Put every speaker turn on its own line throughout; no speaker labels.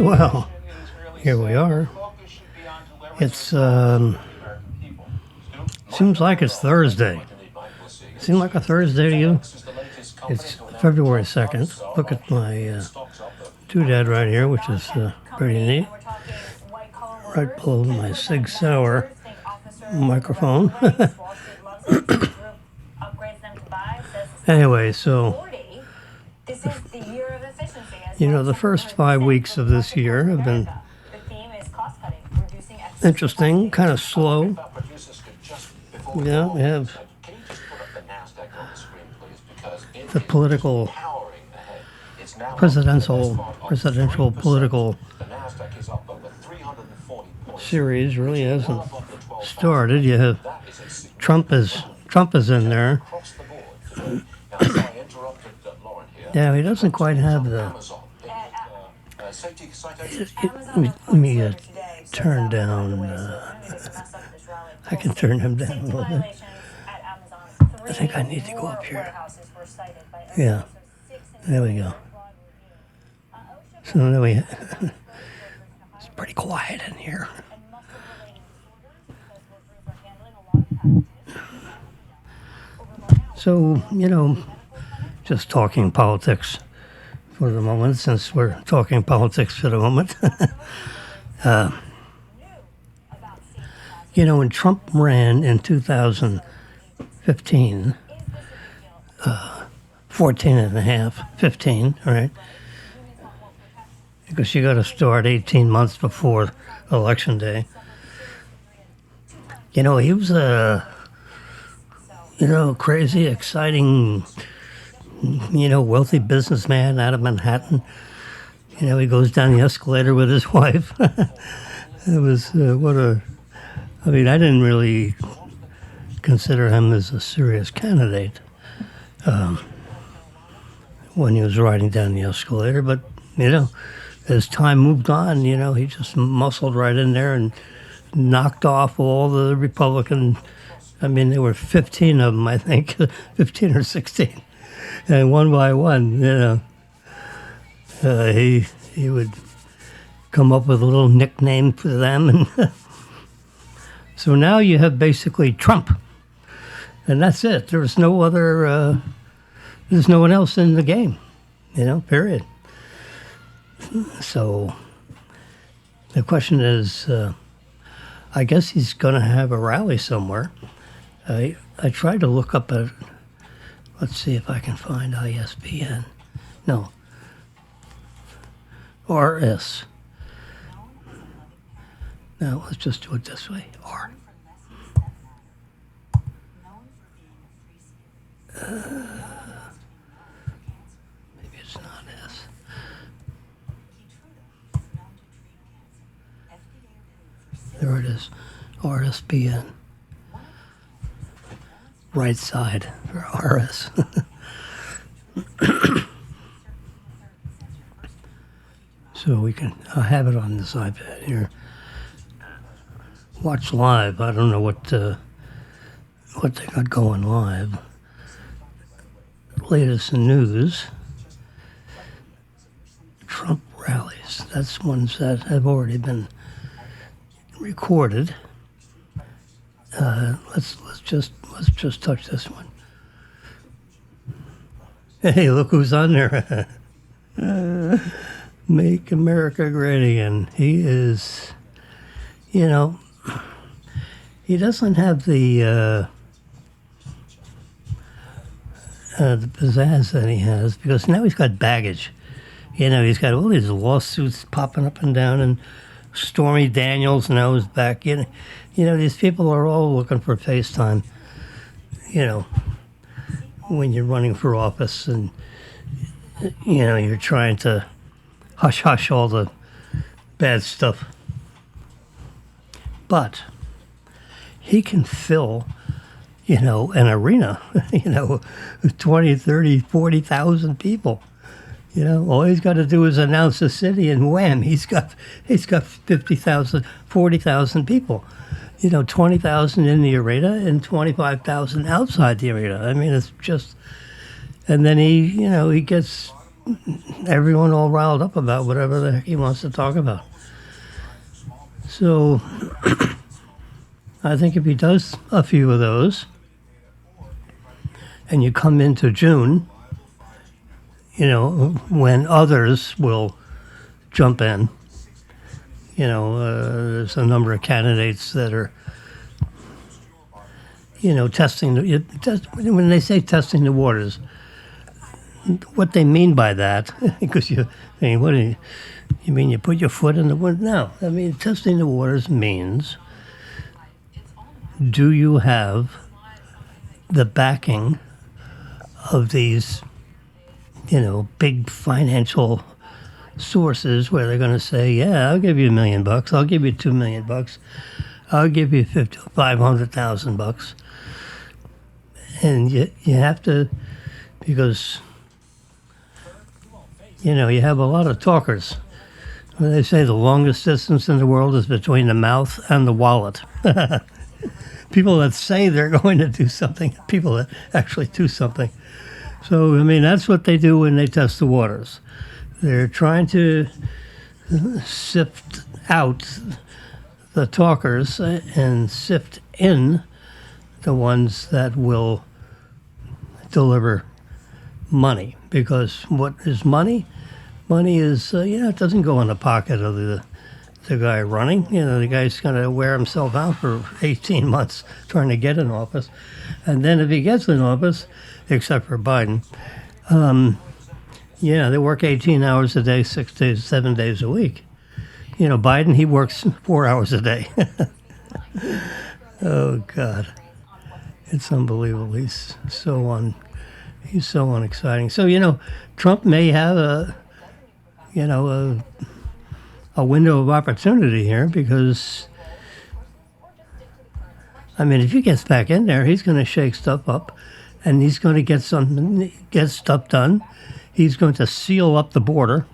Well, here we are. It's seems like it's Thursday. Seem like a Thursday to you? It's February 2nd. Look at my doodad right here, which is pretty neat. Right below my Sig Sauer microphone. Anyway, so the first 5 weeks of this year have been interesting, kind of slow. Yeah, we have the presidential political series really hasn't started. You have Trump is in there. Yeah, he doesn't quite have the. Let me turn down. I can turn him down a little bit. I think I need to go up here. Yeah, there we go. So there we. It's pretty quiet in here. So, just talking politics for the moment, since we're talking politics for the moment. When Trump ran in 2015, 14 and a half, 15, right? Because you got to start 18 months before Election Day. He was a, crazy, exciting, wealthy businessman out of Manhattan. He goes down the escalator with his wife. It was, I didn't really consider him as a serious candidate when he was riding down the escalator. But, as time moved on, he just muscled right in there and knocked off all the Republican. There were 15 of them, I think, 15 or 16. And one by one, he would come up with a little nickname for them. And so now you have basically Trump. And that's it. There's no other, there's no one else in the game, period. So the question is, I guess he's going to have a rally somewhere. I tried to look up let's see if I can find ISBN. No. RS. Now let's just do it this way. R. Maybe it's not S. There it is. RSBN. Right side for RS. So I have it on this iPad here. Watch live. I don't know what they got going live. Latest news. Trump rallies. That's ones that have already been recorded. Let's just touch this one. Hey, look who's on there. Make America Great Again. He is, he doesn't have the pizzazz that he has, because now he's got baggage. He's got all these lawsuits popping up and down, and Stormy Daniels now is back. These people are all looking for FaceTime. When you're running for office and, you're trying to hush all the bad stuff. But he can fill, an arena, 20, 30, 40,000 people. All he's got to do is announce a city, and wham, he's got 50,000, 40,000 people. 20,000 in the arena and 25,000 outside the arena. It's just, and then he gets everyone all riled up about whatever the heck he wants to talk about. So I think if he does a few of those, and you come into June, when others will jump in, there's a number of candidates that are, testing. When they say testing the waters, what they mean by that, because what do you mean? You put your foot in the water? No, I mean testing the waters means, do you have the backing of these, big financial sources where they're going to say, yeah, I'll give you $1 million, I'll give you $2 million, I'll give you $500,000, and you have to, because you have a lot of talkers. They say the longest distance in the world is between the mouth and the wallet. People that say they're going to do something, people that actually do something. So, that's what they do when they test the waters. They're trying to sift out the talkers and sift in the ones that will deliver money. Because what is money? Money is, it doesn't go in the pocket of the guy running. The guy's going to wear himself out for 18 months trying to get in office. And then if he gets in office, except for Biden, they work 18 hours a day, 6 days, 7 days a week. Biden, he works 4 hours a day. Oh, God. It's unbelievable. He's so unexciting. So, Trump may have a window of opportunity here because, if he gets back in there, he's going to shake stuff up and he's going to get stuff done. He's going to seal up the border.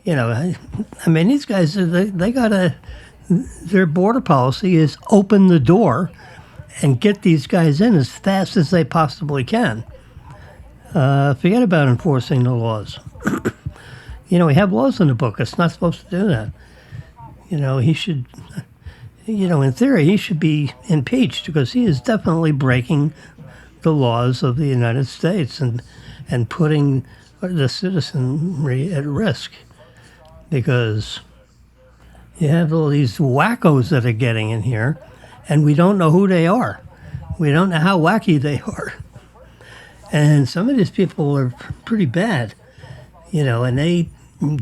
These guys, they got their border policy is open the door and get these guys in as fast as they possibly can. Forget about enforcing the laws. We have laws in the book. It's not supposed to do that. He should, in theory, he should be impeached because he is definitely breaking the laws of the United States and putting the citizenry at risk because you have all these wackos that are getting in here and we don't know who they are. We don't know how wacky they are. And some of these people are pretty bad, and they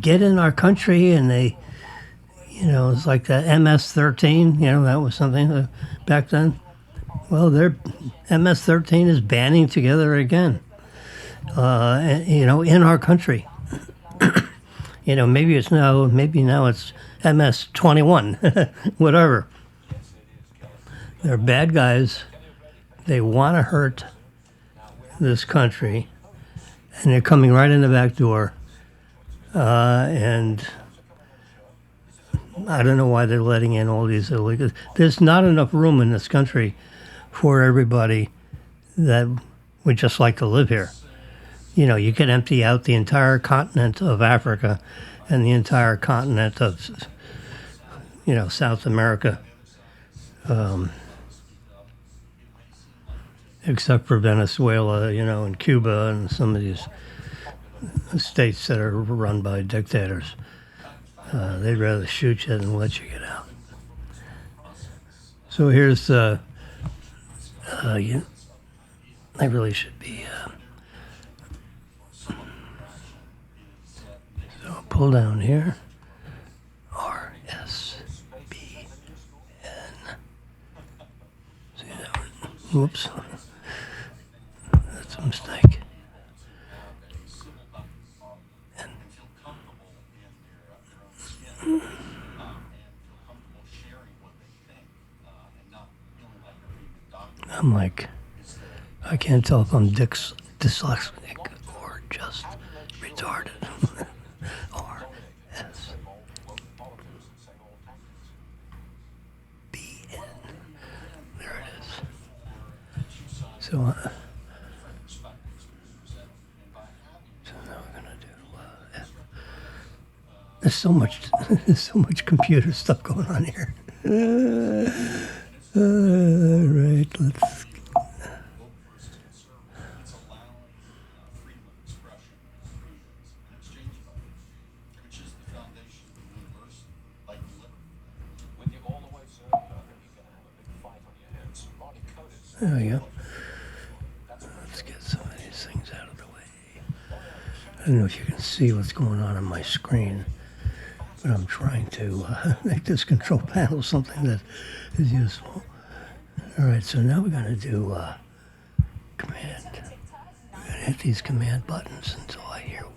get in our country and they, it's like the MS-13, that was something back then. Well, their MS-13 is banding together again, in our country. Maybe now it's MS-21, whatever. They're bad guys. They want to hurt this country, and they're coming right in the back door. And I don't know why they're letting in all these illegals. There's not enough room in this country for everybody that would just like to live here. You could empty out the entire continent of Africa and the entire continent of, South America, except for Venezuela, and Cuba and some of these states that are run by dictators. They'd rather shoot you than let you get out. So here's, I really should be, so pull down here, RSBN. See that one? Whoops. That's a mistake. I'm like, I can't tell if I'm dyslexic or just retarded. RSBN. There it is. So now we're going to do There's so much, there's so much computer stuff going on here. All right, let's. There we go. Let's get some of these things out of the way. I don't know if you can see what's going on my screen, but I'm trying to make this control panel something that is useful. All right, so now we're going to do command. We're going to hit these command buttons until I hear one.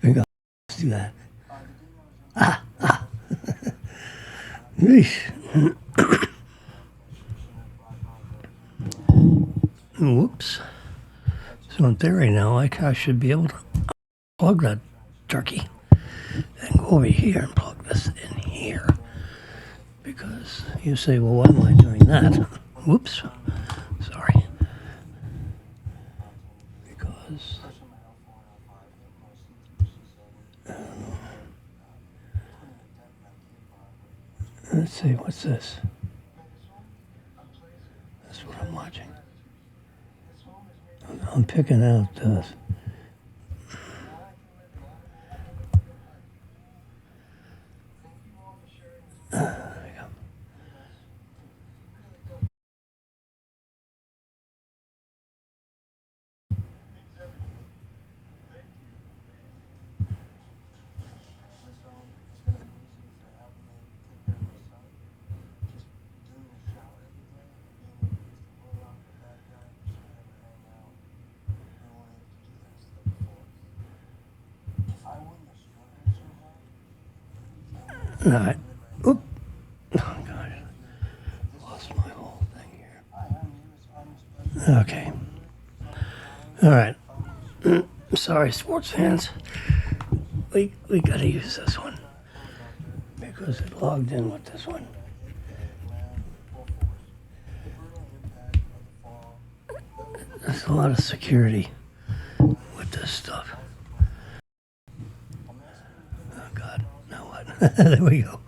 There we go. Let's do that. Yeesh. Whoops. So in theory now, I should be able to plug that turkey and go over here and plug this in here. Because you say, well, why am I doing that? Whoops. Sorry. Because let's see, what's this? That's what I'm watching. I'm picking out there we go. All right. Oop. Oh, gosh. Lost my whole thing here. Okay. All right. Sorry, sports fans. We got to use this one because it logged in with this one. There's a lot of security with this stuff. Oh, God. Now what? There we go.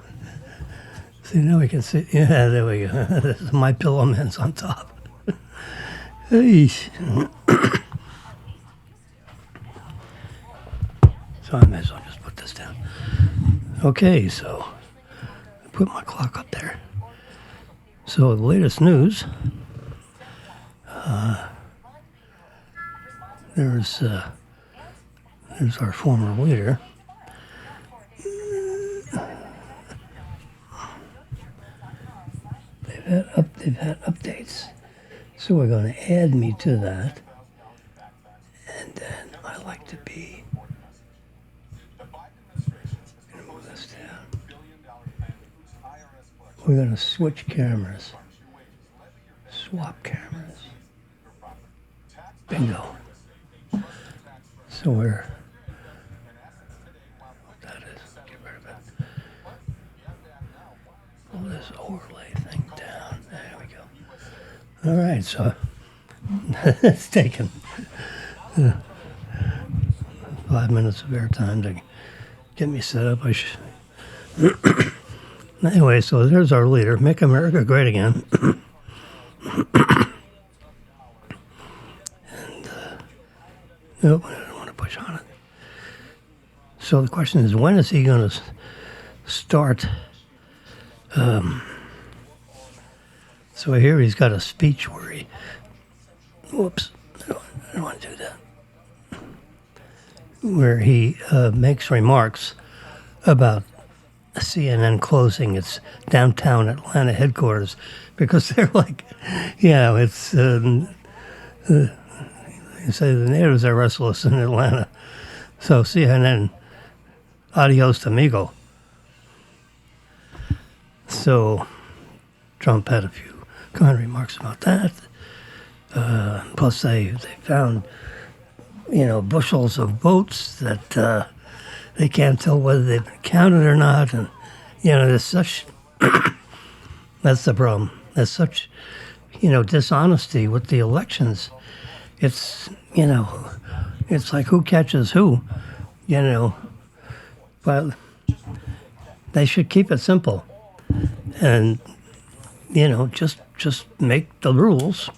See, now we can see. Yeah, there we go. This is my pillow man's on top. Hey. So I may as well just put this down. Okay, so I put my clock up there. So the latest news. There's our former leader. They've updated they've had updates. So we're going to add me to that. And then I like to be. I'm going to move this down. We're going to switch cameras. Swap cameras. Bingo. So we're. What that is. Get rid of it. Pull this overlay thing down. There we go. All right, so it's taken 5 minutes of airtime to get me set up. Anyway, so there's our leader. Make America Great Again. Nope, I don't want to push on it. So the question is, when is he going to start? So here he's got a speech where he, whoops, I don't want to do that. Where he makes remarks about CNN closing its downtown Atlanta headquarters because they're like, it's, you say the natives are restless in Atlanta. So CNN, adios amigo. So Trump had a few kind remarks about that. Plus they found, bushels of votes that they can't tell whether they've been counted or not. And, there's such, that's the problem. There's such, dishonesty with the elections. It's, it's like who catches who, but they should keep it simple and, just make the rules.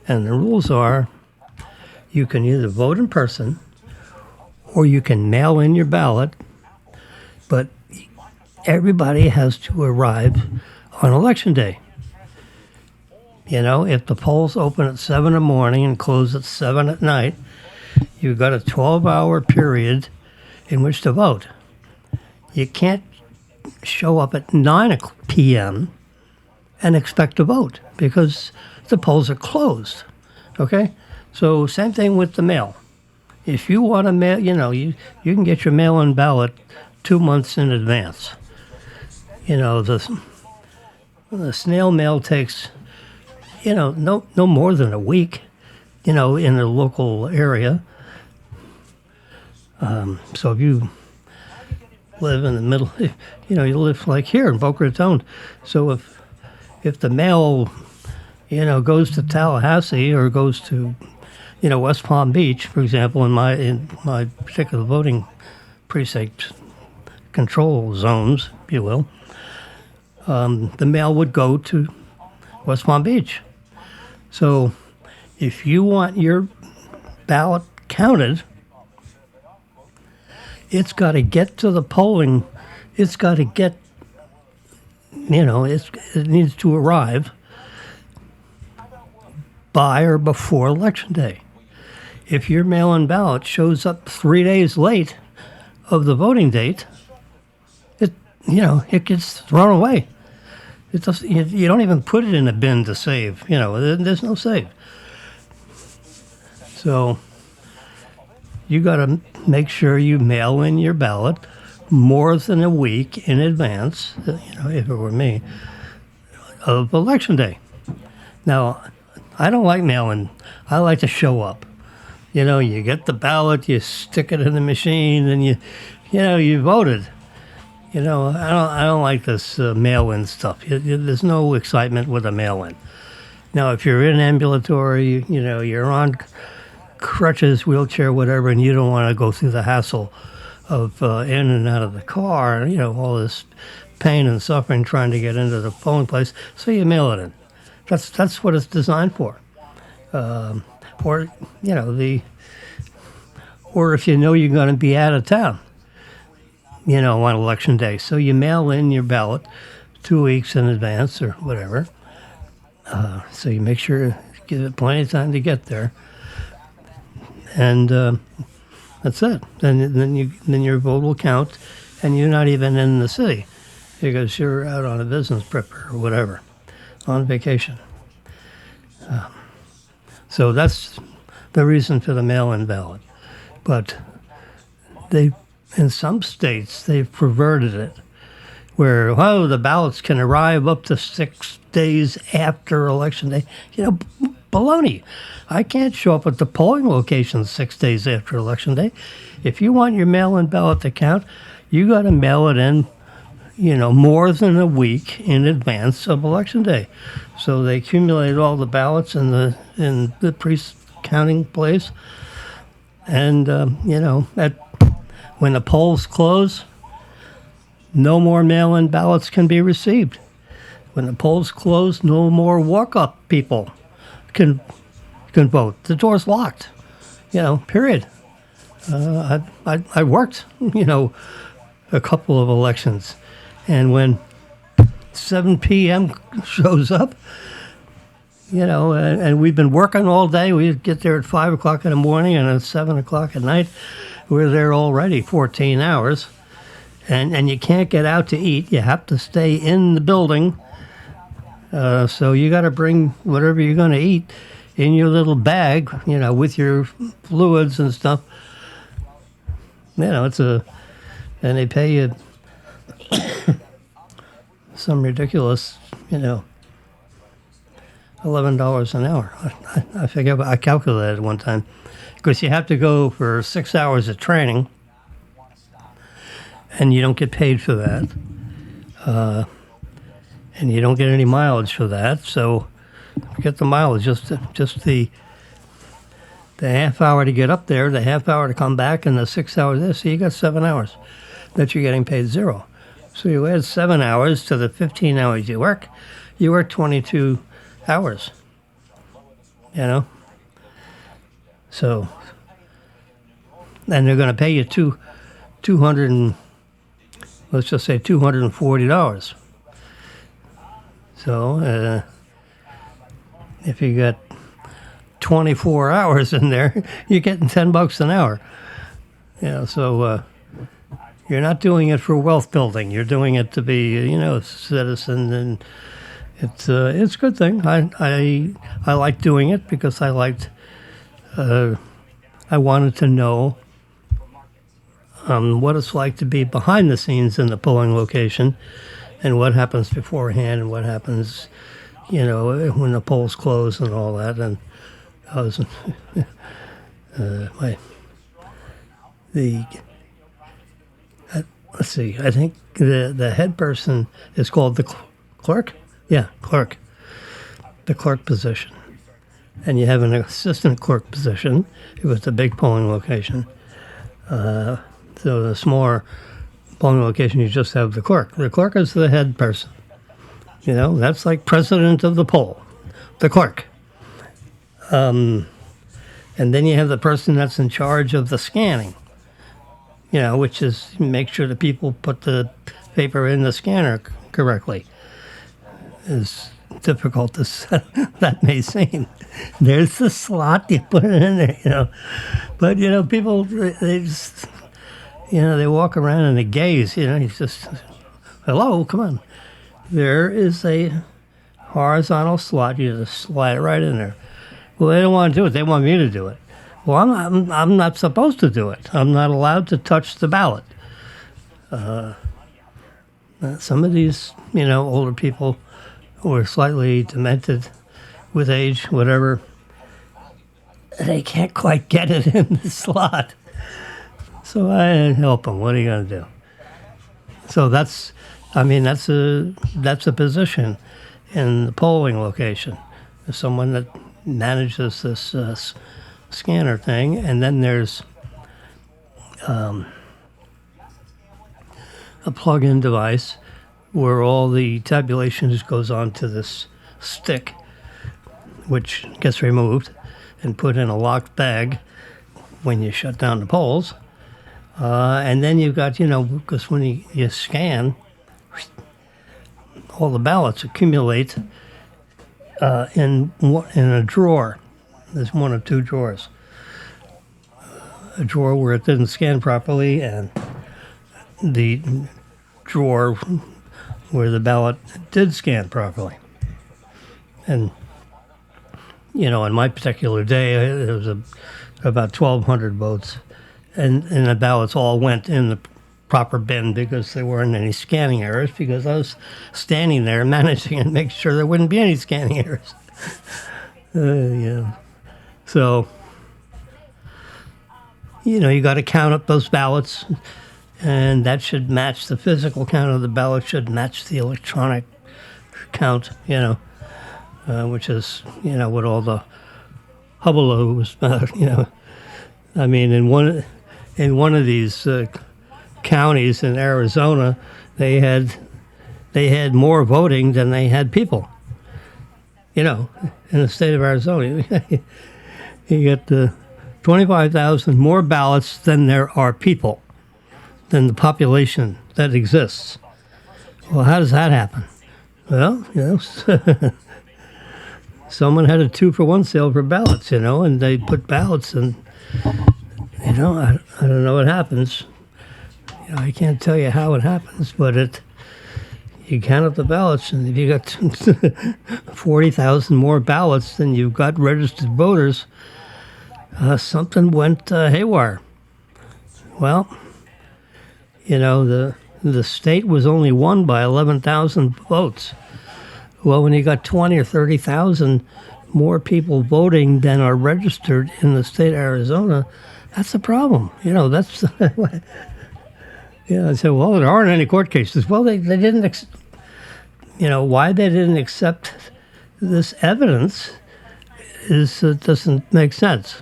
And the rules are you can either vote in person or you can mail in your ballot, but everybody has to arrive on election day. If the polls open at 7 in the morning and close at 7 at night, you've got a 12-hour period in which to vote. You can't show up at 9 p.m. and expect to vote because the polls are closed. Okay? So same thing with the mail. If you want to mail, you can get your mail-in ballot 2 months in advance. The snail mail takes, no more than a week, in the local area. So if you live in the middle, you live like here in Boca Raton. So if the mail, goes to Tallahassee or goes to, West Palm Beach, for example, in my particular voting precinct control zones, if you will, the mail would go to West Palm Beach. So if you want your ballot counted, it's got to get to the polling. It's got to get, it needs to arrive by or before Election Day. If your mail-in ballot shows up 3 days late of the voting date, it gets thrown away. It doesn't, you don't even put it in a bin to save. There's no save. So you got to make sure you mail in your ballot more than a week in advance, if it were me, of Election Day. Now, I don't like mail-in. I like to show up. You get the ballot, you stick it in the machine, and you voted. I don't like this mail-in stuff. There's no excitement with a mail-in. Now, if you're in ambulatory, you're on crutches, wheelchair, whatever, and you don't want to go through the hassle of in and out of the car, all this pain and suffering trying to get into the polling place, so you mail it in. That's what it's designed for. Or if you're going to be out of town, on Election Day. So you mail in your ballot 2 weeks in advance or whatever. So you make sure to give it plenty of time to get there. And that's it. Then your vote will count, and you're not even in the city because you're out on a business trip or whatever, on vacation. So that's the reason for the mail-in ballot. But they, in some states, they've perverted it, where the ballots can arrive up to 6 days after election day. Baloney. I can't show up at the polling location 6 days after election day. If you want your mail-in ballot to count, you got to mail it in, more than a week in advance of election day. So they accumulate all the ballots in the pre-counting place, and when the polls close, no more mail-in ballots can be received. When the polls close, no more walk-up people can vote. The door's locked. Period. I worked, a couple of elections, and when 7 p.m. shows up, and we've been working all day. We get there at 5 o'clock in the morning, and at 7 o'clock at night, we're there already 14 hours. And you can't get out to eat. You have to stay in the building. So you got to bring whatever you're going to eat in your little bag, with your fluids and stuff. And they pay you some ridiculous, $11 an hour. I forget. I calculated one time, because you have to go for 6 hours of training, and you don't get paid for that, and you don't get any mileage for that. So forget the mileage, just the half hour to get up there, the half hour to come back, and the 6 hours there. So you got 7 hours that you're getting paid zero. So you add 7 hours to the 15 hours you work 22 hours. So, and they're going to pay you let's just say $240. So if you got 24 hours in there, you're getting $10 an hour. So you're not doing it for wealth building. You're doing it to be, a citizen, and it's a good thing. I like doing it because I wanted to know what it's like to be behind the scenes in the polling location, and what happens beforehand, and what happens, when the polls close and all that. And I was let's see. I think the head person is called the clerk. Yeah, clerk. The clerk position, and you have an assistant clerk position if it's a big polling location. So the smaller polling location, you just have the clerk. The clerk is the head person. That's like president of the poll, the clerk. And then you have the person that's in charge of the scanning, which is make sure the people put the paper in the scanner correctly. As difficult as that may seem. There's the slot, you put it in there, But, people, they just... they walk around and they gaze, he's just, hello, come on. There is a horizontal slot, you just slide it right in there. Well, they don't want to do it, they want me to do it. Well, I'm not supposed to do it. I'm not allowed to touch the ballot. Some of these, older people who are slightly demented with age, whatever, they can't quite get it in the slot. So I help them. What are you going to do? So that's a position in the polling location. There's someone that manages this scanner thing, and then there's a plug-in device where all the tabulations goes onto this stick, which gets removed and put in a locked bag when you shut down the polls. And then you've got, because when you scan, all the ballots accumulate in a drawer. There's one of two drawers. A drawer where it didn't scan properly, and the drawer where the ballot did scan properly. And on my particular day, there was about 1,200 votes, and the ballots all went in the proper bin because there weren't any scanning errors, because I was standing there managing to make sure there wouldn't be any scanning errors. Yeah. So, you got to count up those ballots, and that should match the physical count of the ballot, should match the electronic count, which is, what all the hubbub was about, I mean, in one of these counties in Arizona, they had more voting than they had people. In the state of Arizona, you get 25,000 more ballots than there are people, than the population that exists. Well, how does that happen? Well, someone had a 2-for-1 sale for ballots, and they put ballots, and I don't know what happens. I can't tell you how it happens, but you count up the ballots, and if you got 40,000 more ballots than you've got registered voters, something went haywire. Well, the state was only won by 11,000 votes. Well, when you got 20 or 30,000 more people voting than are registered in the state of Arizona, that's a problem. That's I said, well, there aren't any court cases. Well, they didn't, why they didn't accept this evidence doesn't make sense.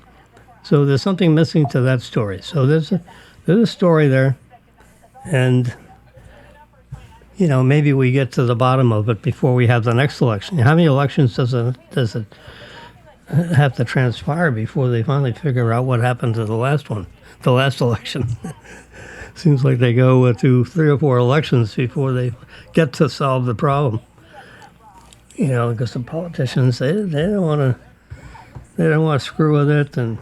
So there's something missing to that story. So there's a story there, and maybe we get to the bottom of it before we have the next election. How many elections does it have to transpire before they finally figure out what happened to the last election? Seems like they go to 3 or 4 elections before they get to solve the problem. Because the politicians they don't want to screw with it, and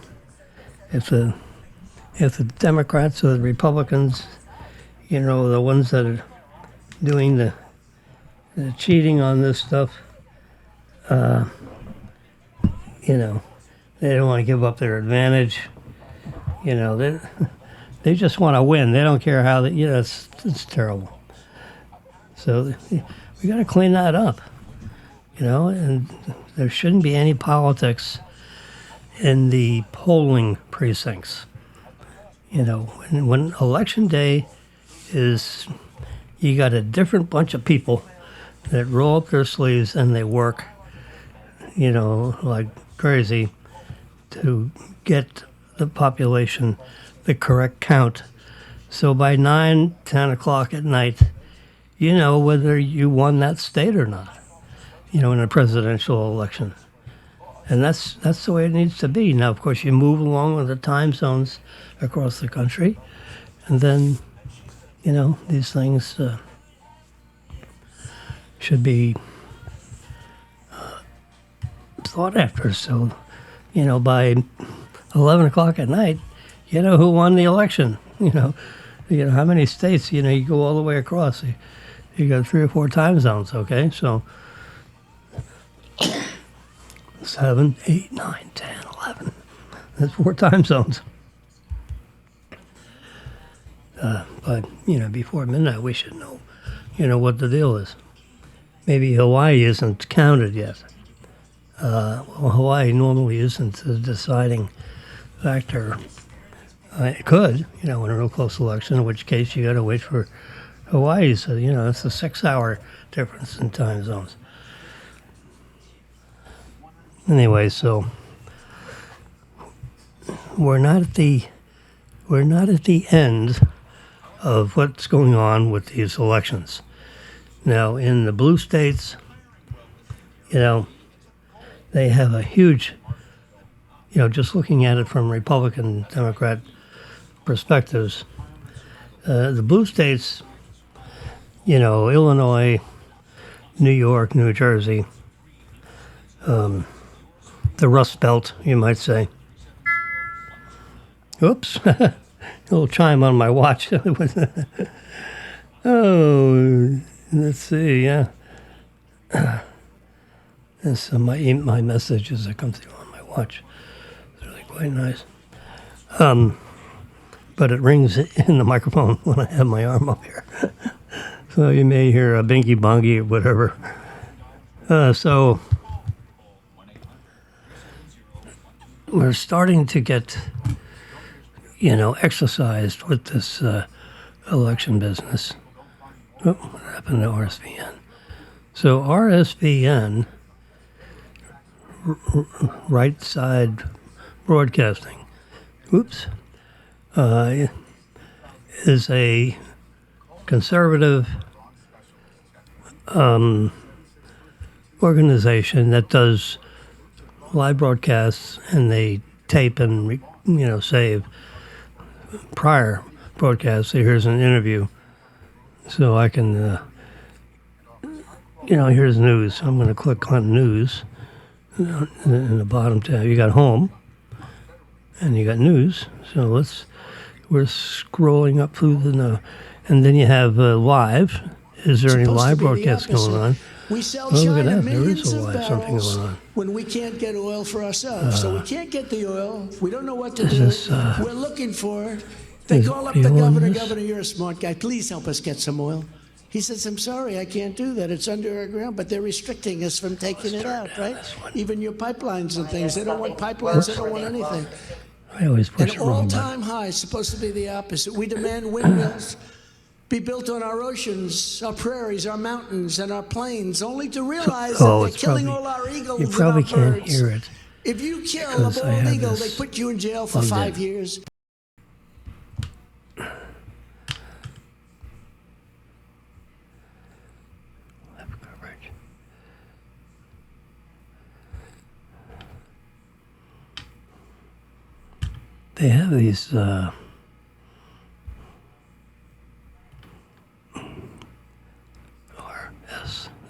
if the Democrats or the Republicans, the ones that are doing the cheating on this stuff, they don't want to give up their advantage. They just want to win. They don't care how it's terrible. So we got to clean that up, and there shouldn't be any politics in the polling precincts. When election day is, you got a different bunch of people that roll up their sleeves and they work, like crazy to get the population the correct count. So by 9, 10 o'clock at night, whether you won that state or not, in a presidential election. And that's the way it needs to be. Now, of course, you move along with the time zones across the country, and then, these things should be thought after. So, by 11 o'clock at night, who won the election. How many states, you go all the way across. You got 3 or 4 time zones, okay? So 7, 8, 9, 10, 11. That's 4 time zones. But, before midnight, we should know, what the deal is. Maybe Hawaii isn't counted yet. Hawaii normally isn't the deciding factor. It could, in a real close election, in which case you got to wait for Hawaii. So, it's a 6-hour difference in time zones. Anyway, so we're not at the end of what's going on with these elections. Now, in the blue states, they have a huge, just looking at it from Republican, Democrat perspectives, the blue states, Illinois, New York, New Jersey, the Rust Belt, you might say. Oops, a little chime on my watch. Oh, let's see, yeah. And so my messages that come through on my watch. It's really quite nice. But it rings in the microphone when I have my arm up here. So you may hear a bingy bongy or whatever. So we're starting to get, exercised with this election business. Oh, what happened to RSVN? So RSVN, Right Side Broadcasting, is a conservative organization that does live broadcasts, and they tape and save prior broadcasts. So here's an interview, so I can here's news. I'm going to click on news in the bottom tab. You got home, and you got news. So we're scrolling up through and then you have live. Is there any live broadcasts going on?
We sell
Look at
China
that. There is
millions
a
of
live something
barrels
going on.
when we can't get oil for ourselves. So we can't get the oil. We don't know what to
Is
do.
this,
We're looking for it. They
is
call up the
audio on
governor.
this?
Governor, you're a smart guy. Please help us get some oil. He says, I'm sorry, I can't do that. It's under our ground, but they're restricting us from taking it out, right? Even your pipelines and things. They don't want pipelines. They don't want anything.
I always push
An
the wrong button.
all-time high is supposed to be the opposite. We demand windmills be built on our oceans, our prairies, our mountains, and our plains, only to realize that they're
it's
killing
probably-
all our eagles
You
and
probably
our
can't
birds.
hear it.
If you kill a
because I
bald
have
eagle, they
this
put you in jail for
plugged
5
in.
years.
Live coverage. They have these RS.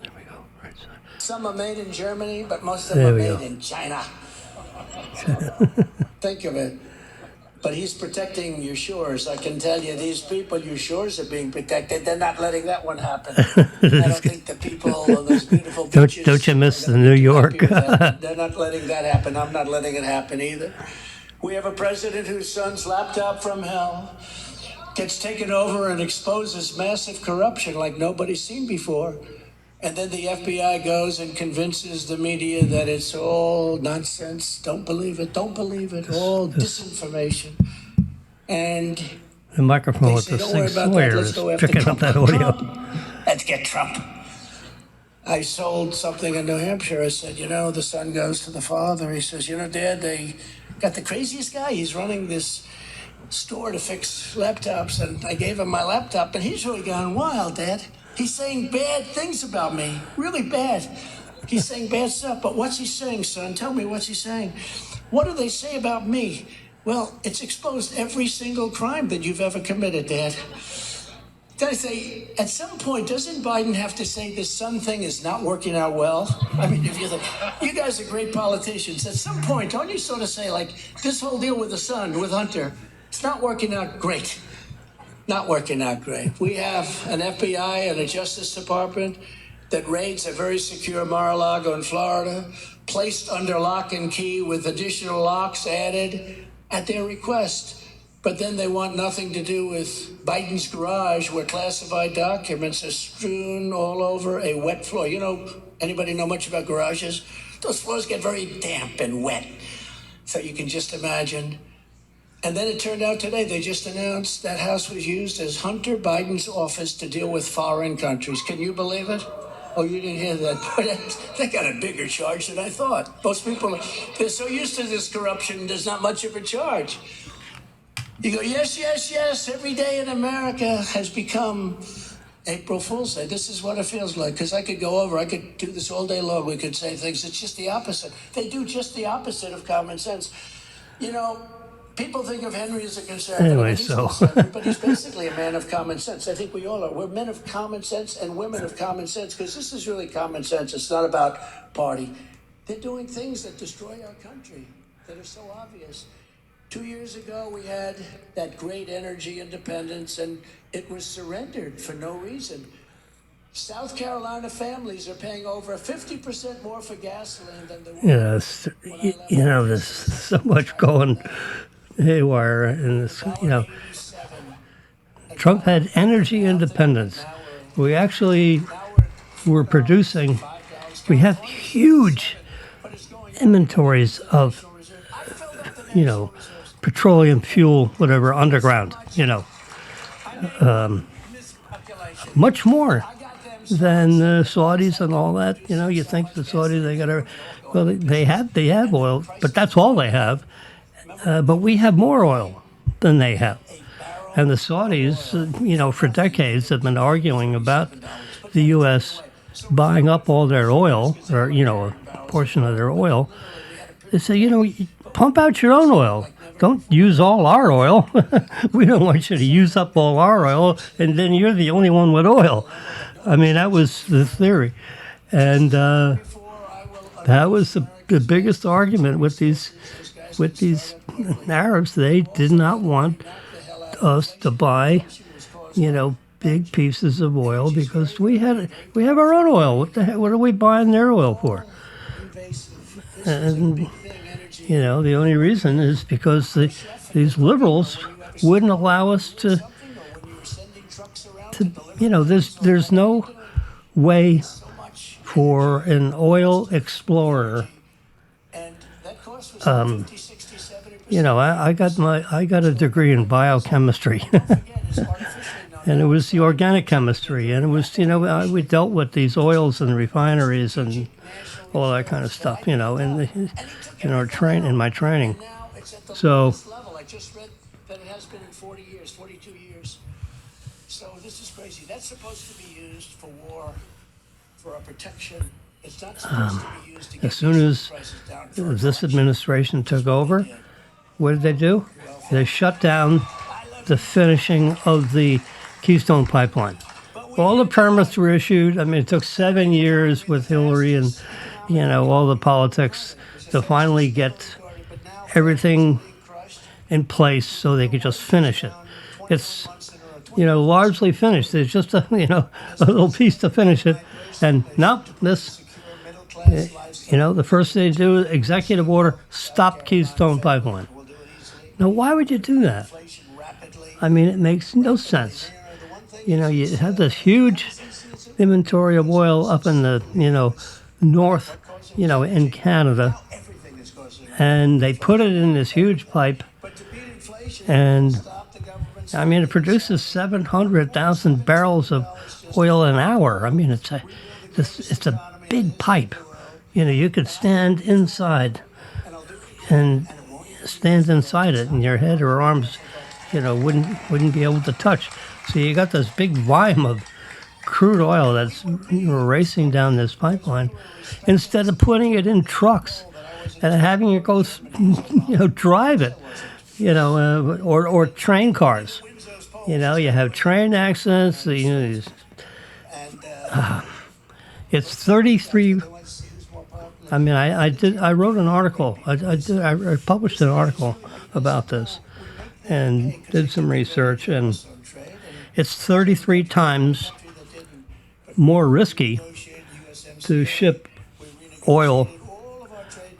There we go. Right side.
Some are made in Germany, but most of
There
them are
we
made
go.
in China. Think of it. But he's protecting your shores. I can tell you, these people, your shores are being protected. They're not letting that one happen. I don't think the people on those beautiful beaches.
Don't you miss
are gonna
the New
be too
York?
happy with that. They're not letting that happen. I'm not letting it happen either. We have a president whose son's laptop from hell gets taken over and exposes massive corruption like nobody's seen before. And then the FBI goes and convinces the media that it's all nonsense. Don't believe it. Don't believe it. All disinformation. And
The microphone
they
with
say,
the
don't worry
Sig
about that.
Sawyer
Let's
is
go after
picking up
Trump.
that audio.
Trump. Let's get Trump. I sold something in New Hampshire. I said, the son goes to the father. He says, Dad, they got the craziest guy. He's running this store to fix laptops. And I gave him my laptop, and he's really gone wild, Dad. He's saying bad things about me, really bad. He's saying bad stuff, but what's he saying, son? Tell me, what's he saying? What do they say about me? Well, it's exposed every single crime that you've ever committed, Dad. Did I say, at some point, doesn't Biden have to say this son thing is not working out well? I mean, if you think, you guys are great politicians. At some point, don't you sort of say, like, this whole deal with the son, with Hunter, it's not working out great. Not working out great. We have an FBI and a Justice Department that raids a very secure Mar-a-Lago in Florida, placed under lock and key with additional locks added at their request. But then they want nothing to do with Biden's garage, where classified documents are strewn all over a wet floor. Anybody know much about garages? Those floors get very damp and wet. So you can just imagine. And then it turned out today, they just announced that house was used as Hunter Biden's office to deal with foreign countries. Can you believe it? Oh, you didn't hear that? They got a bigger charge than I thought. Most people, they're so used to this corruption, there's not much of a charge. You go, yes, yes, yes. Every day in America has become April Fool's Day. This is what it feels like. Because I could do this all day long. We could say things. It's just the opposite. They do just the opposite of common sense. People think of Henry as a conservative.
Anyway,
He's
so-
conservative, but he's basically a man of common sense. I think we all are. We're men of common sense and women of common sense, because this is really common sense. It's not about party. They're doing things that destroy our country, that are so obvious. 2 years ago, we had that great energy independence, and it was surrendered for no reason. South Carolina families are paying over 50% more for gasoline than they were.
Yes, there's so much going haywire in this. Trump had energy independence. We actually were producing. We have huge inventories of, petroleum fuel, whatever, underground. Much more than the Saudis and all that. You think the Saudis, they have oil, but that's all they have. But we have more oil than they have. And the Saudis, for decades have been arguing about the U.S. buying up all their oil, or, a portion of their oil. They say, pump out your own oil. Don't use all our oil. We don't want you to use up all our oil, and then you're the only one with oil. I mean, that was the theory. And that was the biggest argument with these Arabs. They did not want us to buy, big pieces of oil because we have our own oil. What the heck? What are we buying their oil for? And the only reason is because these liberals wouldn't allow us to. There's no way for an oil explorer. I got a degree in biochemistry, and it was the organic chemistry, and it was we dealt with these oils and refineries and all that kind of stuff, in my training. So.
I just read that it has been in 42 years. So this is crazy. That's supposed to be used for war, for our protection. It's not supposed to be used to get
As soon as
prices down.
this administration took over, what did they do? They shut down the finishing of the Keystone Pipeline. All the permits were issued. I mean, it took 7 years with Hillary and, all the politics to finally get everything in place so they could just finish it. It's, largely finished. There's just a little piece to finish it. And now this, the first thing they do, executive order, stop Keystone Pipeline. Now, why would you do that? I mean, it makes no sense. You have this huge inventory of oil up in the, north, in Canada, and they put it in this huge pipe, and, I mean, it produces 700,000 barrels of oil an hour. I mean, it's a big pipe. You could stand inside and your head or arms, wouldn't be able to touch. So you got this big volume of crude oil that's racing down this pipeline, instead of putting it in trucks and having it go, drive it, or train cars. You have train accidents. It's 33. I mean, I wrote an article. I published an article about this and did some research, and it's 33 times more risky to ship oil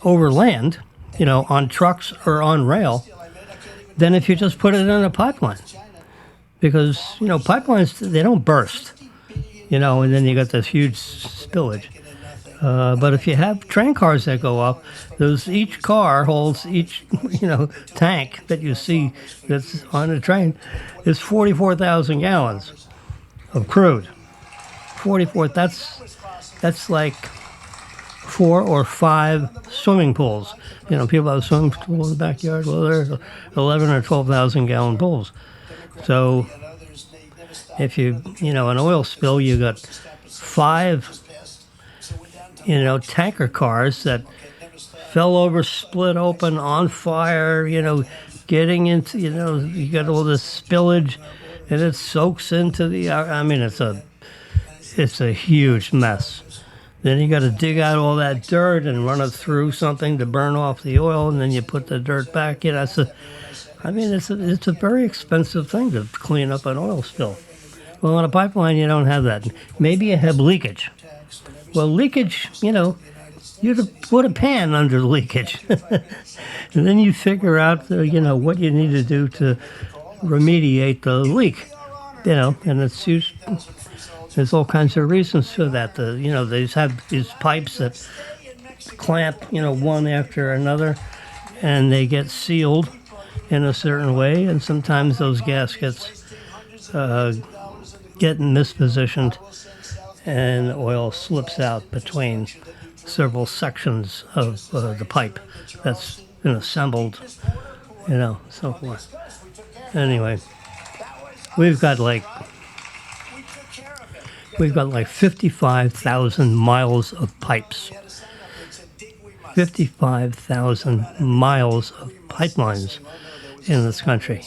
over land, on trucks or on rail, than if you just put it in a pipeline. Because, pipelines, they don't burst, and then you got this huge spillage. But if you have train cars that go up, each car holds each, tank that you see that's on a train is 44,000 gallons of crude. 44. That's like 4 or 5 swimming pools. People have a swimming pool in the backyard. Well, they're 11 or 12,000 gallon pools. So if an oil spill, you got 5 tanker cars that fell over, split open, on fire, getting into, you got all this spillage, and it soaks into it's a huge mess. Then you got to dig out all that dirt and run it through something to burn off the oil, and then you put the dirt back in. It's a very expensive thing to clean up an oil spill. Well, on a pipeline, you don't have that. Maybe you have leakage. Well, leakage, you put a pan under the leakage. And then you figure out, what you need to do to remediate the leak. And there's all kinds of reasons for that. They have these pipes that clamp, one after another, and they get sealed in a certain way, and sometimes those gaskets get mispositioned, and oil slips out between several sections of the pipe that's been assembled, so forth. Anyway, we've got like 55,000 miles of pipes. 55,000 miles of pipelines in this country.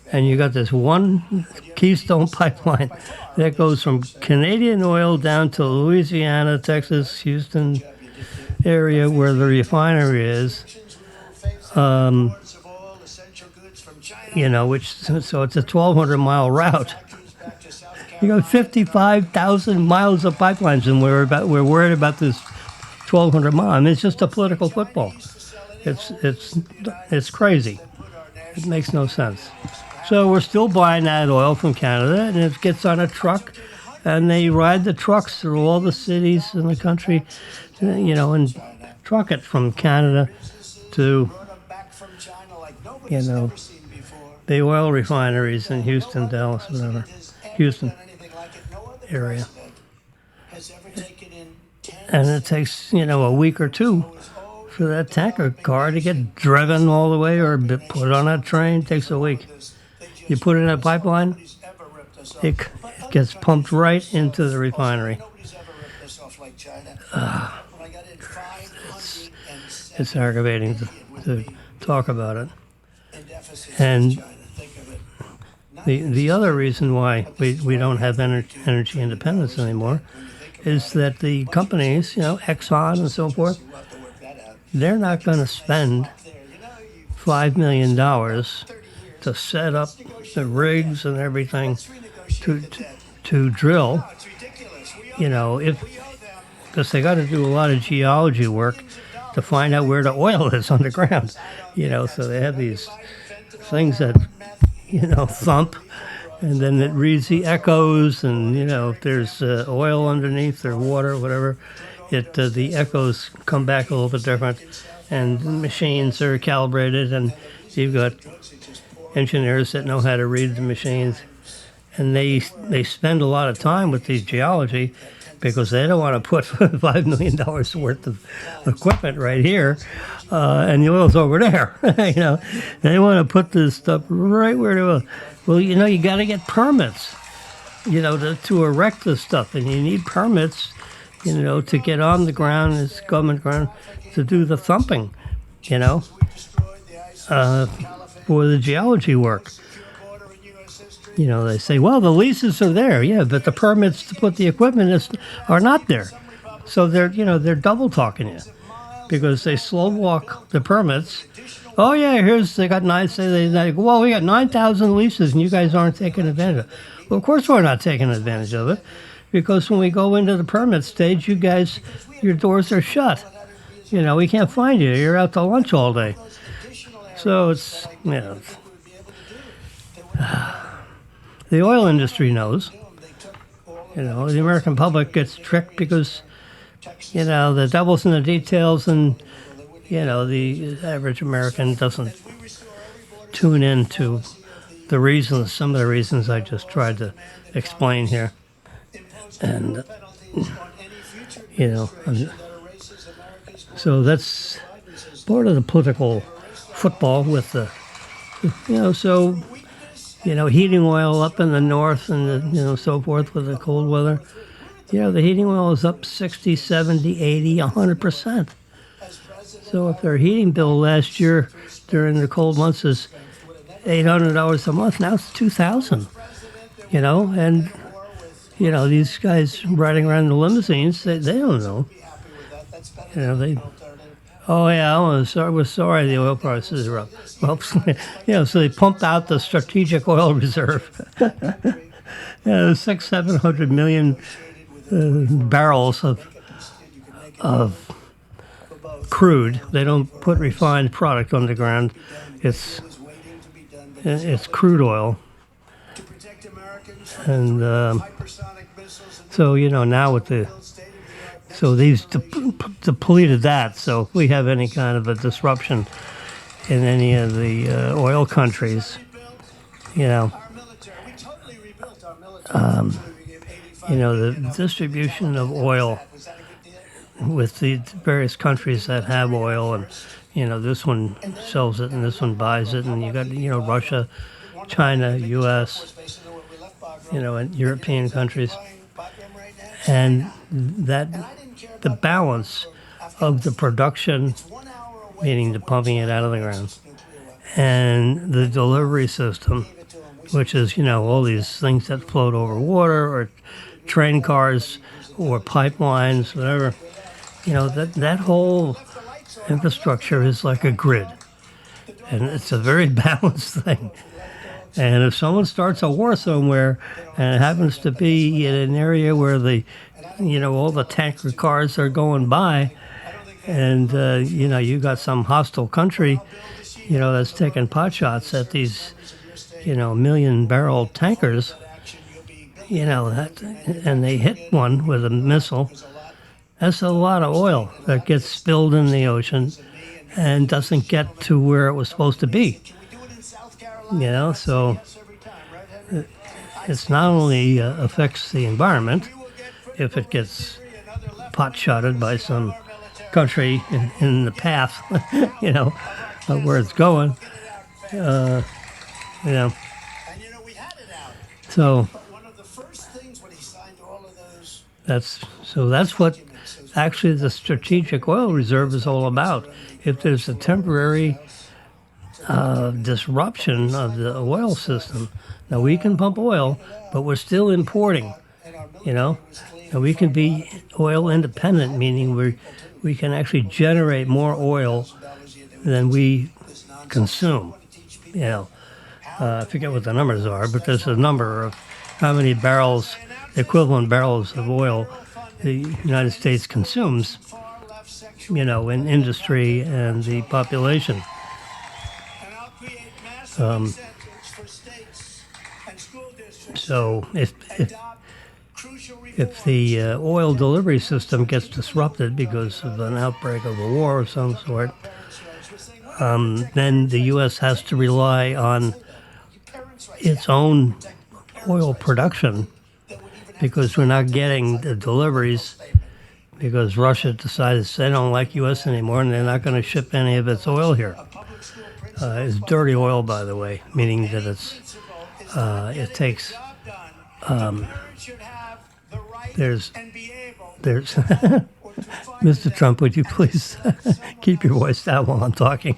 And you got this one Keystone pipeline that goes from Canadian oil down to Louisiana, Texas, Houston area where the refinery is. So it's a 1,200 mile route. You got 55,000 miles of pipelines, and we're worried about this 1,200 miles. I mean, it's just a political football. It's crazy. It makes no sense. So we're still buying that oil from Canada, and it gets on a truck, and they ride the trucks through all the cities in the country, and truck it from Canada to, the oil refineries in Houston, Dallas, whatever, Houston area. And it takes, a week or two for that tanker car to get driven all the way or put on a train. It takes a week. You put it in a pipeline, it gets pumped right into the refinery. It's aggravating to talk about it. And the other reason why we don't have energy independence anymore is that the companies, Exxon and so forth, they're not going to spend $5 million to set up the rigs and everything to drill, because they got to do a lot of geology work to find out where the oil is underground, so they have these things that, thump, and then it reads the echoes, and, if there's oil underneath or water, whatever, the echoes come back a little bit different, and the machines are calibrated, and you've got engineers that know how to read the machines, and they spend a lot of time with these geology because they don't want to put $5 million worth of equipment right here, and the oil's over there. They want to put this stuff right where the oil. Well, you got to get permits, to erect this stuff, and you need permits, to get on the ground, it's government ground, to do the thumping, for the geology work. They say, well, the leases are there, yeah, but the permits to put the equipment are not there. So they're double talking you because they slow walk the permits. Oh yeah, they got well, we got 9,000 leases and you guys aren't taking advantage of it. Well, of course we're not taking advantage of it because when we go into the permit stage, you guys, your doors are shut. We can't find you. You're out to lunch all day. So it's, the oil industry knows. The American public gets tricked because, the devil's in the details, and, the average American doesn't tune into some of the reasons I just tried to explain here. And, so that's part of the political football with the, heating oil up in the north and, so forth with the cold weather. The heating oil is up 60, 70, 80, 100%. So if their heating bill last year during the cold months is $800 a month, now it's $2,000, and, these guys riding around in the limousines, they don't know. Oh yeah, we're sorry the oil prices are up. Well, so they pumped out the strategic oil reserve. $700 million barrels of crude. They don't put refined product on the ground. It's crude oil, and so now with these depleted that. So if we have any kind of a disruption in any of the oil countries, the distribution of oil with the various countries that have oil, and this one sells it and this one buys it, and you got Russia, China, U.S., and European countries, and that the balance of the production, meaning the pumping it out of the ground, and the delivery system, which is all these things that float over water or train cars or pipelines, whatever. That whole infrastructure is like a grid, and it's a very balanced thing. And if someone starts a war somewhere, and it happens to be in an area where all the tanker cars are going by, and you got some hostile country, that's taking pot shots at these, million-barrel tankers, and they hit one with a missile. That's a lot of oil that gets spilled in the ocean and doesn't get to where it was supposed to be. So it's not only affects the environment if it gets pot-shotted by some country in the path, of where it's going, So that's what actually the strategic oil reserve is all about. If there's a temporary disruption of the oil system, now we can pump oil, but we're still importing, and we can be oil independent, meaning we can actually generate more oil than we consume. I forget what the numbers are, but there's a number of how many equivalent barrels of oil the United States consumes, in industry and the population. So if the oil delivery system gets disrupted because of an outbreak of a war of some sort, then the U.S. has to rely on its own oil production, because we're not getting the deliveries because Russia decides they don't like U.S. anymore and they're not going to ship any of its oil here. It's dirty oil, by the way, meaning that it takes there's Mr. Trump, would you please keep your voice down while I'm talking?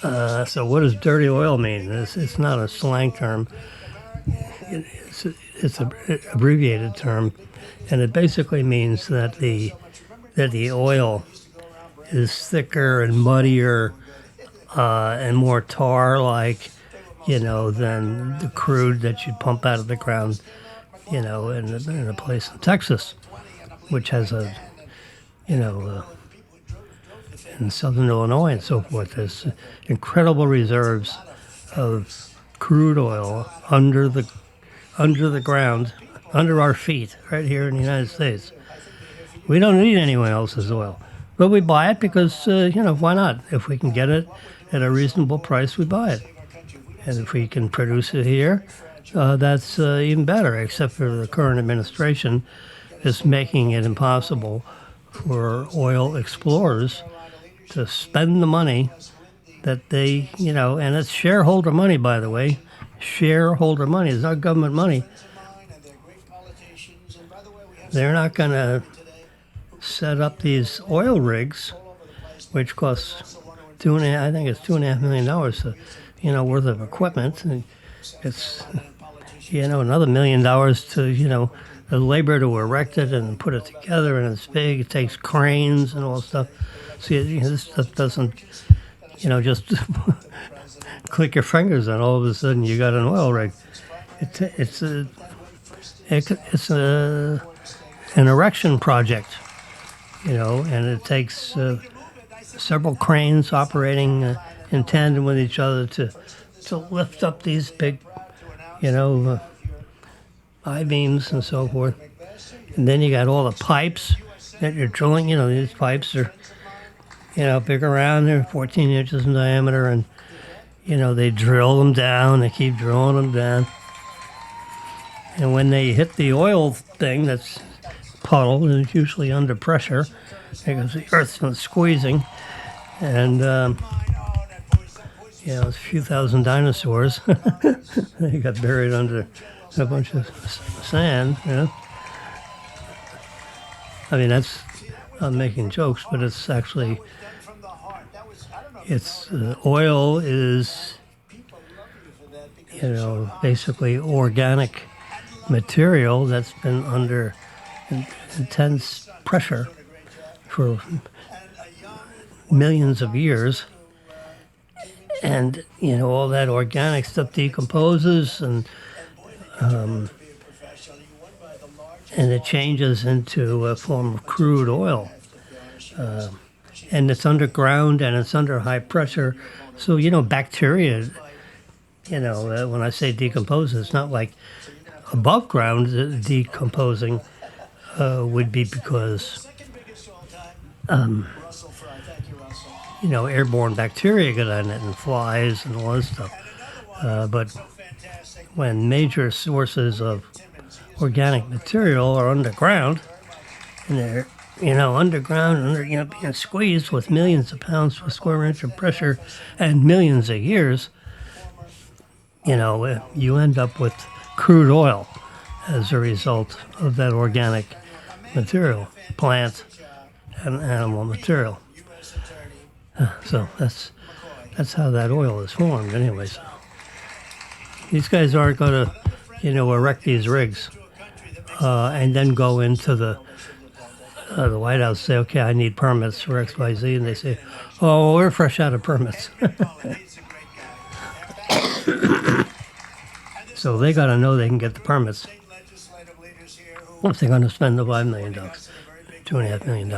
So what does dirty oil mean? It's not a slang term. It's an abbreviated term, and it basically means that the oil is thicker and muddier and more tar-like, than the crude that you'd pump out of the ground, in a place in Texas, which has in southern Illinois and so forth, there's incredible reserves of crude oil under the ground, under our feet, right here in the United States. We don't need anyone else's oil, but we buy it because why not? If we can get it at a reasonable price, we buy it, and if we can produce it here, that's even better. Except for the current administration is making it impossible for oil explorers to spend the money that they, and it's shareholder money, by the way. Shareholder money. It's not government money. They're not going to set up these oil rigs, which costs I think it's $2.5 million, worth of equipment. And it's, another $1 million to, the labor to erect it and put it together, and it's big. It takes cranes and all stuff. See, this stuff doesn't, just click your fingers, and all of a sudden you got an oil rig. It's an erection project, and it takes several cranes operating in tandem with each other to lift up these big, I-beams and so forth. And then you got all the pipes that you're drilling. These pipes are, big around. They're 14 inches in diameter, and, they drill them down. They keep drilling them down. And when they hit the oil thing that's puddle, and it's usually under pressure because the earth's been squeezing, and a few thousand dinosaurs they got buried under a bunch of sand. I mean, I'm making jokes, but it's actually oil is basically organic material that's been under intense pressure for millions of years, and all that organic stuff decomposes, and it changes into a form of crude oil, and it's underground and it's under high pressure. So bacteria, when I say decompose, it's not like above ground decomposing would be because airborne bacteria get on it and flies and all this stuff. But when major sources of organic material are underground, and they're underground, being squeezed with millions of pounds per square inch of pressure and millions of years, you end up with crude oil as a result of that organic material, plant and animal material. So that's how that oil is formed anyway. So these guys aren't going to, erect these rigs and then go into the White House, say, okay, I need permits for X, Y, Z, and they say, oh, we're fresh out of permits. So they got to know they can get the permits if they're going to spend the $5 million, $2.5 million,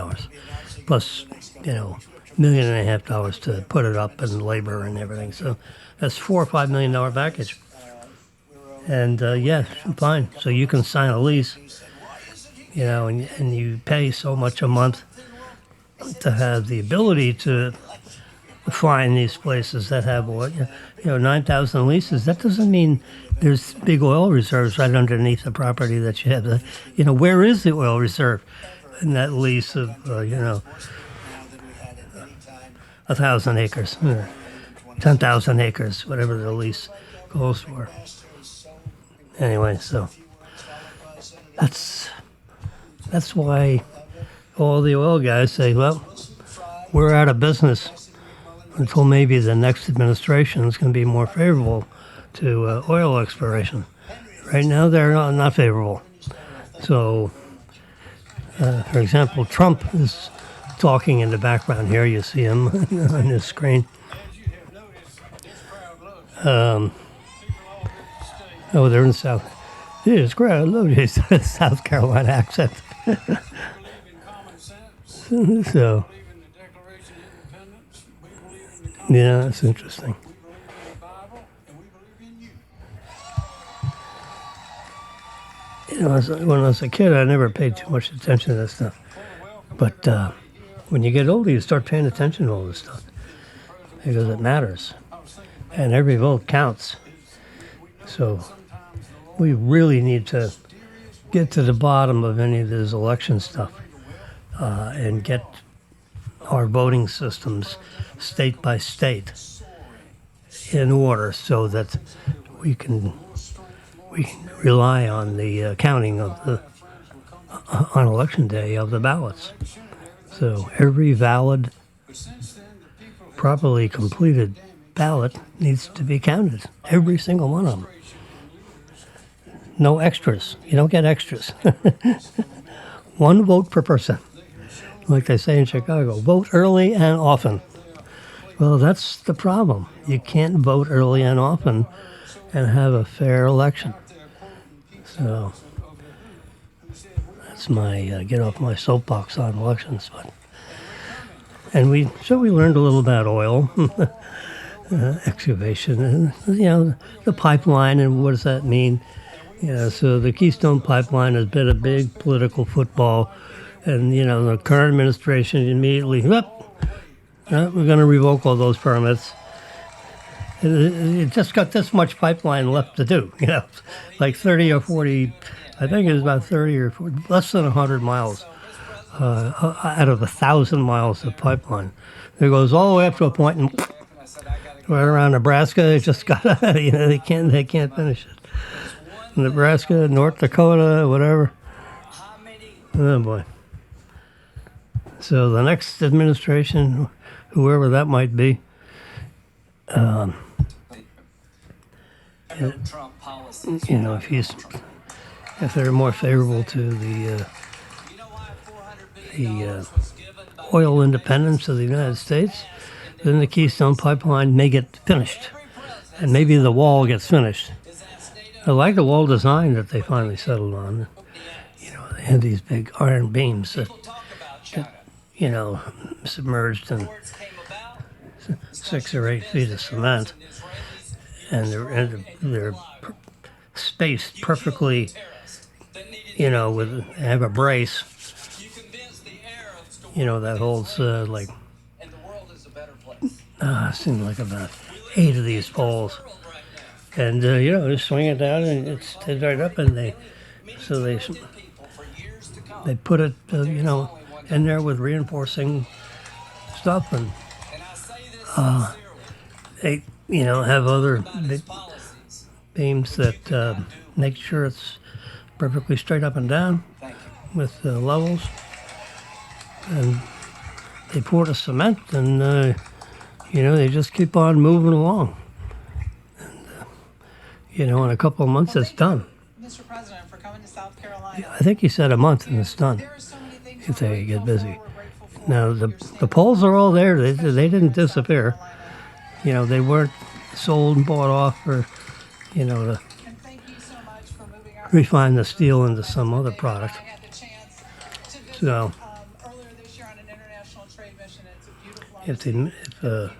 plus, $1.5 million to put it up and labor and everything. So that's $4 or $5 million package. And fine. So you can sign a lease, and you pay so much a month to have the ability to find these places that have 9,000 leases. That doesn't mean there's big oil reserves right underneath the property that you have. Where is the oil reserve in that lease of 1,000 acres, 10,000 acres, whatever the lease goes for. Anyway, so that's why all the oil guys say, well, we're out of business until maybe the next administration is going to be more favorable to oil exploration. Right now, they're not favorable. So, for example, Trump is talking in the background here. You see him on the screen. They're in South. It's great. I love his South Carolina accent. So, yeah, that's interesting. When I was a kid, I never paid too much attention to that stuff. But when you get older, you start paying attention to all this stuff because it matters. And every vote counts. So we really need to get to the bottom of any of this election stuff and get our voting systems state by state in order so that we can rely on the counting of on election day of the ballots. So every valid, properly completed ballot needs to be counted. Every single one of them. No extras. You don't get extras. One vote per person. Like they say in Chicago, vote early and often. Well, that's the problem. You can't vote early and often and have a fair election. So that's my get off my soapbox on elections. But and we learned a little about oil excavation and the pipeline and what does that mean? Yeah, so the Keystone Pipeline has been a big political football, and the current administration immediately, we're going to revoke all those permits. It just got this much pipeline left to do, like 30 or 40, I think it was about 30 or 40, less than 100 miles out of 1,000 miles of pipeline. It goes all the way up to a point and right around Nebraska. It just got, they can't finish it. Nebraska, North Dakota, whatever. Oh boy. So the next administration, whoever that might be, if they're more favorable to the oil independence of the United States, then the Keystone Pipeline may get finished, and maybe the wall gets finished. I like the wall design that they finally settled on. They had these big iron beams that submerged in 6 or 8 feet of cement, and they're spaced perfectly. With have a brace. That holds it seems like about 8 of these poles. And they swing it down, and it's right up, and they put it, in there with reinforcing stuff, and they, have other beams that make sure it's perfectly straight up and down with levels, and they pour the cement, and they just keep on moving along. In a couple of months, it's done.
Mr. President, for coming to South Carolina.
I think he said a month, and it's done if they get busy. Now, the poles are all there. They didn't disappear. They weren't sold and bought off to refine the steel into some other product. So, if a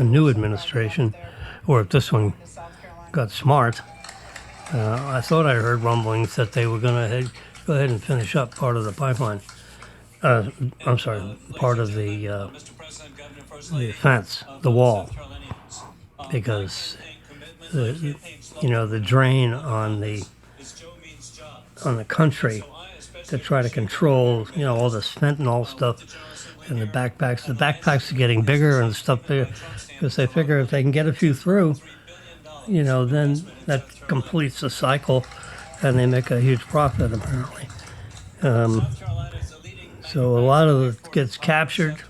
new administration, or if this one got smart, I thought I heard rumblings that they were going to go ahead and finish up part of the pipeline. I'm sorry, part of the fence, the wall, because the drain on the country to try to control all this fentanyl stuff and the backpacks. The backpacks are getting bigger and stuff bigger because they figure if they can get a few through, then that completes the cycle, and they make a huge profit apparently. So a lot of it gets captured.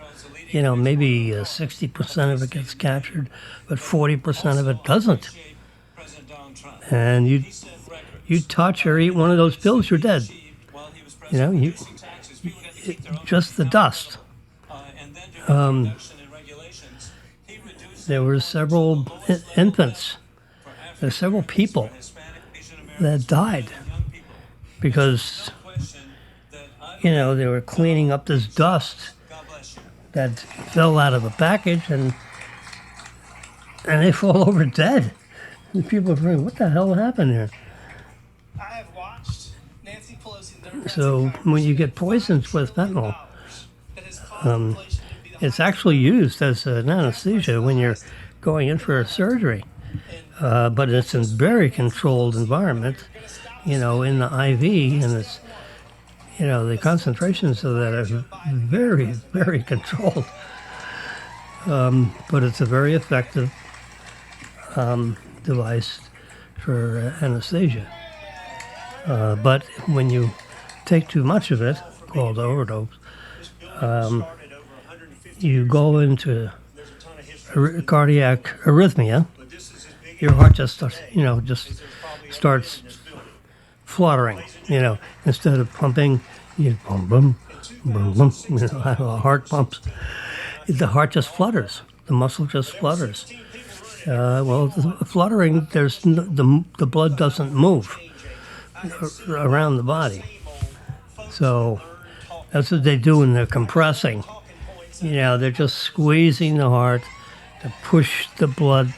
Maybe 60% of it gets captured, but 40% of it doesn't. And you touch or eat one of those pills, you're dead. Just the dust. There were several infants. There's several people that died because, they were cleaning up this dust that fell out of a package, and they fall over dead. And people are thinking, what the hell happened here?
I have watched Nancy Pelosi.
So when you get poisoned with fentanyl, it's actually used as an anesthesia when you're going in for a surgery. But it's in very controlled environment, in the IV, and it's, the concentrations of that are very, very controlled. But it's a very effective device for anesthesia. But when you take too much of it, called overdose, you go into cardiac arrhythmia. Your heart just starts fluttering. Instead of pumping, you boom, boom, boom, boom. Heart pumps. The heart just flutters. The muscle just flutters. Well, the fluttering, the blood doesn't move around the body. So that's what they do when they're compressing. They're just squeezing the heart to push the blood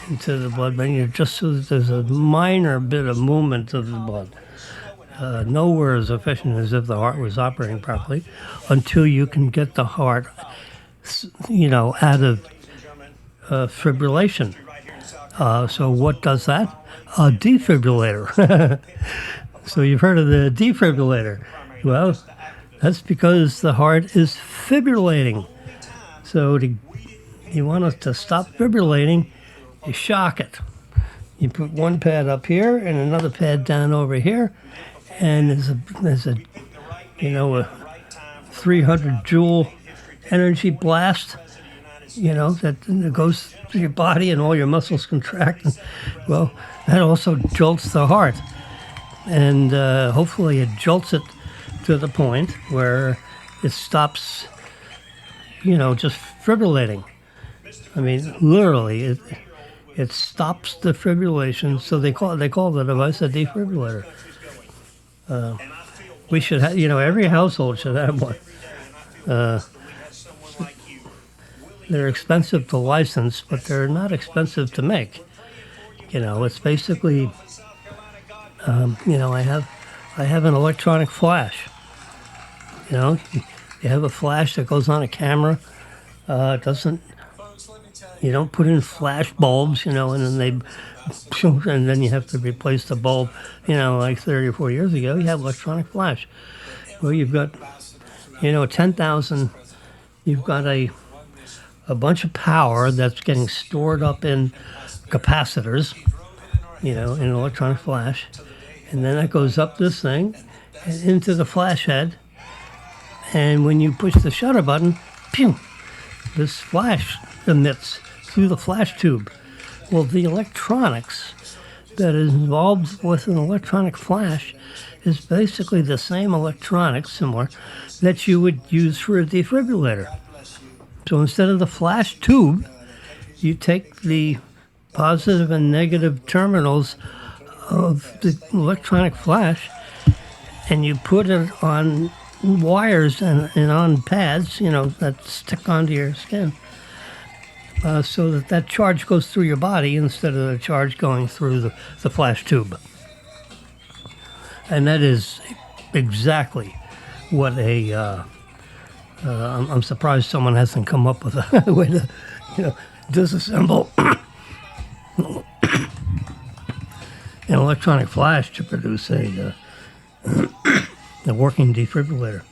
into the blood vein, just so that there's a minor bit of movement of the blood. Nowhere as efficient as if the heart was operating properly, until you can get the heart, out of fibrillation. So what does that? A defibrillator. So you've heard of the defibrillator. Well, that's because the heart is fibrillating. So you want it to stop fibrillating, you shock it. You put one pad up here and another pad down over here, and there's a 300 joule energy blast, that goes through your body and all your muscles contract. Well, that also jolts the heart, and hopefully it jolts it to the point where it stops, just fibrillating. I mean, literally, it stops the fibrillation. So they call the device a defibrillator. We should have, every household should have one. They're expensive to license, but they're not expensive to make. It's basically, I have an electronic flash. You have a flash that goes on a camera. It doesn't. You don't put in flash bulbs, and then and then you have to replace the bulb, like 30 or 40 years ago. You have electronic flash. Well, you've got, 10,000. You've got a bunch of power that's getting stored up in capacitors, in an electronic flash, and then that goes up this thing and into the flash head. And when you push the shutter button, pew, this flash emits through the flash tube. Well, the electronics that is involved with an electronic flash is basically the same electronics, similar, that you would use for a defibrillator. So instead of the flash tube, you take the positive and negative terminals of the electronic flash and you put it on wires and on pads, that stick onto your skin, so that charge goes through your body instead of the charge going through the flash tube. And that is exactly what I'm surprised someone hasn't come up with a way to, disassemble an electronic flash to produce a working defibrillator.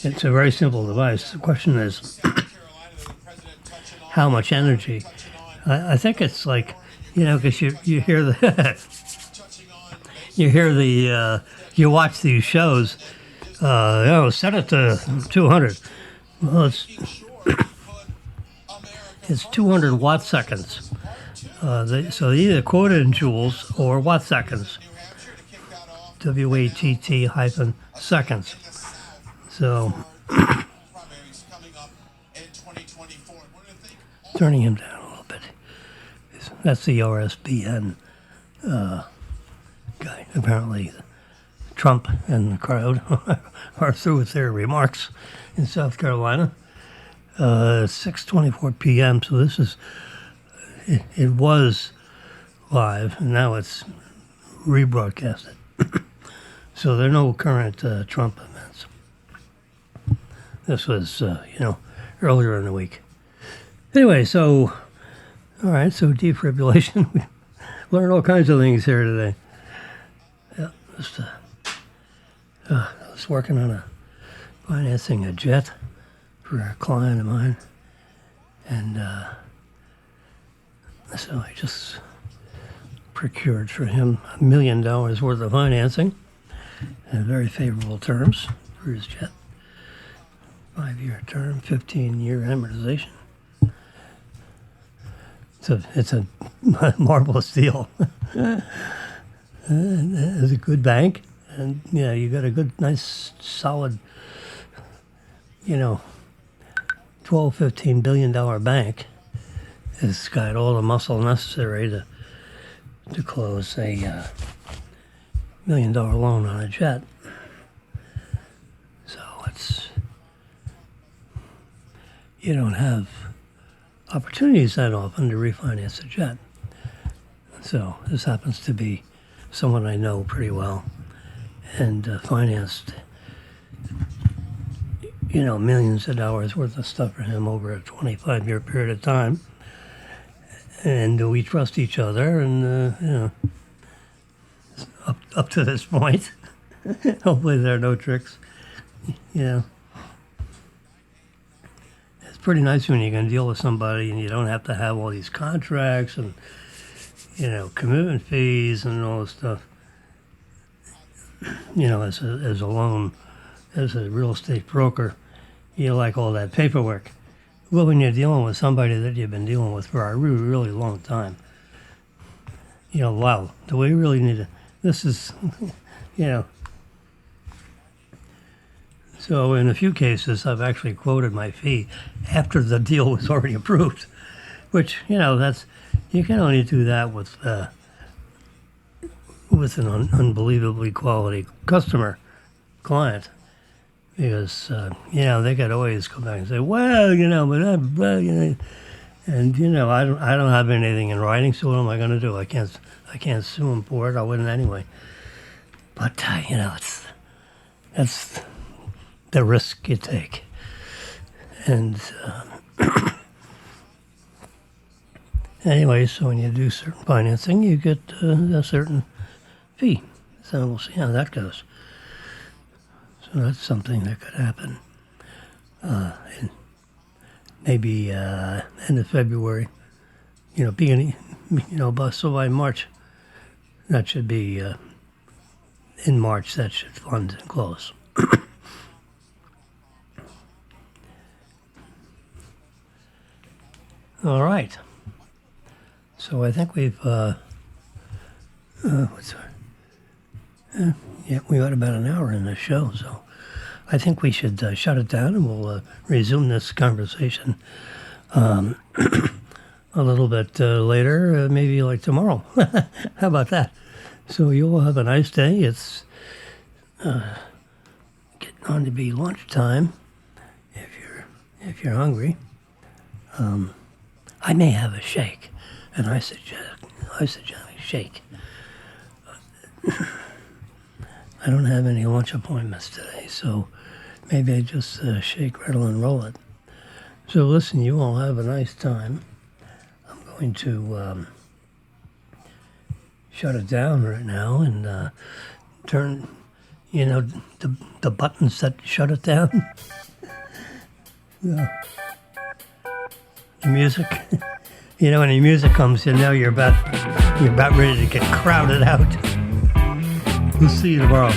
It's a very simple device. The question is, how much energy? I think it's like, because you hear the you watch these shows. Set it to 200. Well, it's 200 watt seconds. So either quoted in joules or watt seconds. WATT hyphen seconds. So turning him down a little bit. That's the RSBN guy. Apparently, Trump and the crowd are through with their remarks in South Carolina. 6:24 p.m. So this is. It was live, and now it's rebroadcasted. So there are no current Trump events. This was, earlier in the week. Anyway, so, all right, so defibrillation. We learned all kinds of things here today. Yeah, I was working on financing a jet for a client of mine, and so I just procured for him $1 million worth of financing at very favorable terms for his jet. 5-year term, 15-year amortization. It's a marvelous deal. It's a good bank, and you got a good, nice, solid, $15 billion bank has got all the muscle necessary to close a $1 million loan on a jet. So you don't have opportunities that often to refinance a jet. So this happens to be someone I know pretty well and financed, millions of dollars worth of stuff for him over a 25-year period of time. And we trust each other, and up to this point, hopefully there are no tricks. It's pretty nice when you can deal with somebody and you don't have to have all these contracts and commitment fees and all this stuff. As a loan, as a real estate broker, you like all that paperwork. Well, when you're dealing with somebody that you've been dealing with for a really, really long time, wow, do we really need to? This is, So in a few cases, I've actually quoted my fee after the deal was already approved, which, you can only do that with an unbelievably quality client. Because, they could always come back and say, well, and, I don't have anything in writing, so what am I going to do? I can't sue them for it. I wouldn't anyway. But, that's the risk you take. And anyway, so when you do certain financing, you get a certain fee. So we'll see how that goes. So that's something that could happen. In maybe end of February, beginning, so by March, that should be, in March, that should fund and close. All right. So I think we've, we got about an hour in the show, so I think we should shut it down and we'll resume this conversation a little bit later, maybe like tomorrow. How about that? So you all have a nice day. It's getting on to be lunchtime if you're hungry. I may have a shake, and I suggest a shake. I don't have any lunch appointments today, so maybe I just shake, rattle, and roll it. So listen, you all have a nice time. I'm going to shut it down right now and turn, the buttons that shut it down. Yeah. The music. When the music comes, you're about ready to get crowded out. We'll see you tomorrow.